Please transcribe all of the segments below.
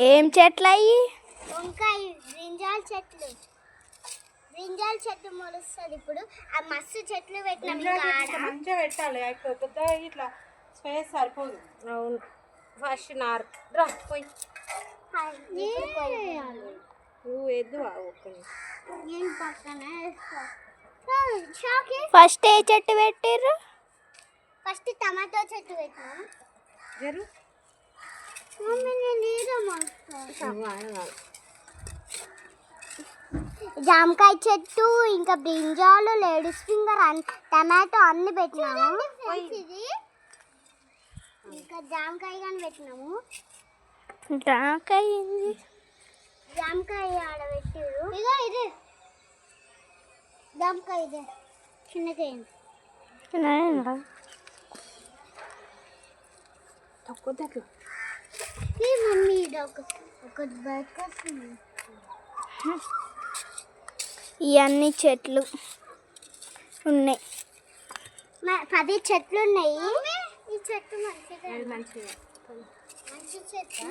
ఏం చెట్లు అయ్యి? వంకాయ బ్రింజాల్ చెట్లు. బ్రింజాల్ చెట్టు మొలుస్తుంది ఇప్పుడు. ఆ మస్తు చెట్లు పెట్టినాం. మంచిగా పెట్టాలి. పెద్ద ఇట్లా స్పేస్ సరిపోదు. అవును. ఫస్ట్ నార్ రా పోయి నువ్వు ఎద్దువా నేను పక్కన ఫస్ట్ ఏ చెట్టు పెట్టిర్రు? ఫస్ట్ టమాటో చెట్టు పెట్టినాం. జరు జామకాయ చెట్టు ఇంకా బ్రింజాలు లేడీస్ ఫింగర్ టమాటో అన్ని పెట్టినాము. ఇంకా జామకాయ కానీ పెట్టినాము. జామకాయ ఆడ పెట్టారు. ఇగో ఇది జామకాయ. ఇదే చిన్నకాయ తక్కువ తక్కువ. ఈ మమ్మీ ఇది ఒక బైక్ వస్తుంది. ఇవన్నీ చెట్లు ఉన్నాయి. 10 చెట్లు ఉన్నాయి. ఈ చెట్టు మంచి చెట్టు.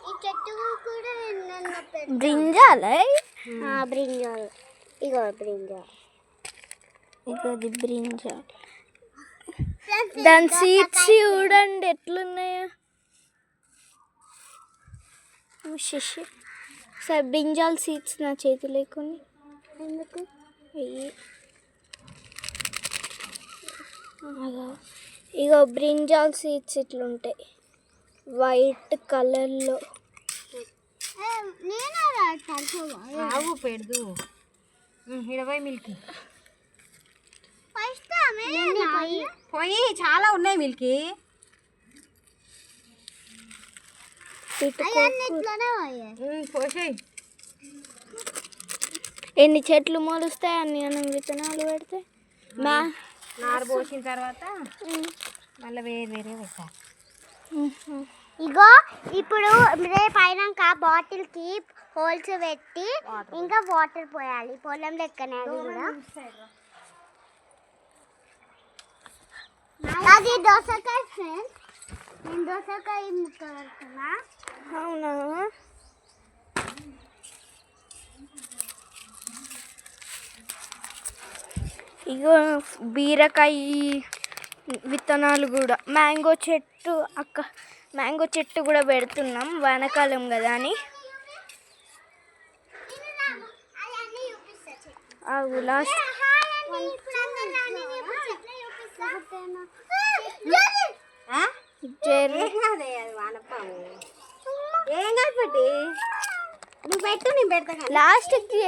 ఈ చెట్టు కూడా బ్రింజాల్. బ్రింజాల్. ఇగో బ్రింజాల్. ఇగోది బ్రింజాల్. దాని సీడ్స్ చూడండి ఎట్లున్నాయో. సరే బ్రింజాల్ సీడ్స్ నా చేతి లేకుండా ఎందుకు? ఇగో బ్రింజాల్ సీడ్స్ ఇట్లుంటాయి వైట్ కలర్లో. ఆవు పెడదు 20 మిల్క్ పోయి చాలా ఉన్నాయి మిల్కీ. పోసేయి. ఎన్ని చెట్లు మొలుస్తాయి అన్ని విత్తనాలు పెడితే. నారు పోసిన తర్వాత మళ్ళీ వేరే పెట్టాలి. ఇగో ఇప్పుడు రేపు అయినాక బాటిల్కి హోల్స్ పెట్టి ఇంకా వాటర్ పోయాలి. పొలం లెక్కనే అది కూడా. అది దోసకాయ ఫ్రెండ్స్. నేను దోసకాయ ముక్క పెడుతున్నా. అవునా? ఇగో బీరకాయ విత్తనాలు కూడా. మ్యాంగో చెట్టు కూడా పెడుతున్నాం వానాకాలం కదా అని. లాస్ట్ లాస్ట్కి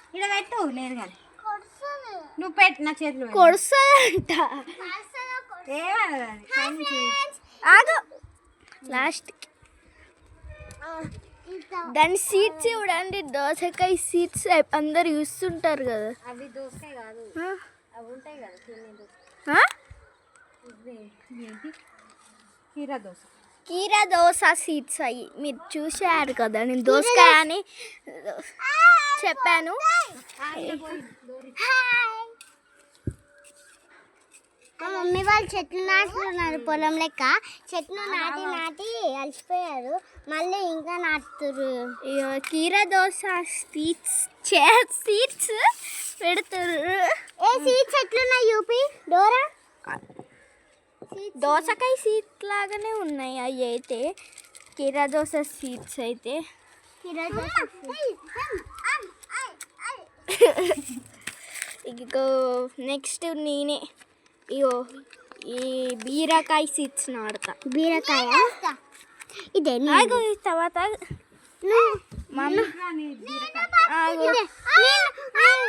ఇక్కడ పెట్టు. లేదు కానీ నువ్వు పెట్టు నా చేతిలో కొడుస్తుందంట. ఆగు. లాస్ట్కి దాని సీడ్స్ చూడండి. దోసకాయ సీడ్స్ అందరు చూస్తుంటారు కదా. అవి దోసకాయ కాదు, అవి ఉంటాయి కదా కీరా దోస సీడ్స్ అయ్యి మీరు చూసారు కదా. నేను దోసకాయ అని చెప్పాను. మా మమ్మీ వాళ్ళు చెట్లు నాటుతున్నారు పొలం లెక్క. చెట్లు నాటి అలసిపోయారు. మళ్ళీ ఇంకా నాటుతురు. కీరా దోస సీడ్స్ పెడతారు. ఏ సీడ్స్ ఎట్లున్నాయి యూపీ డోరా? దోసకాయ సీడ్స్ లాగానే ఉన్నాయి అవి అయితే. కీరా దోస సీడ్స్ అయితే ఇగో నెక్స్ట్ నేనే ఇగో ఈ బీరకాయ సీడ్స్ నాడతా. బీరకాయ ఇదే తర్వాత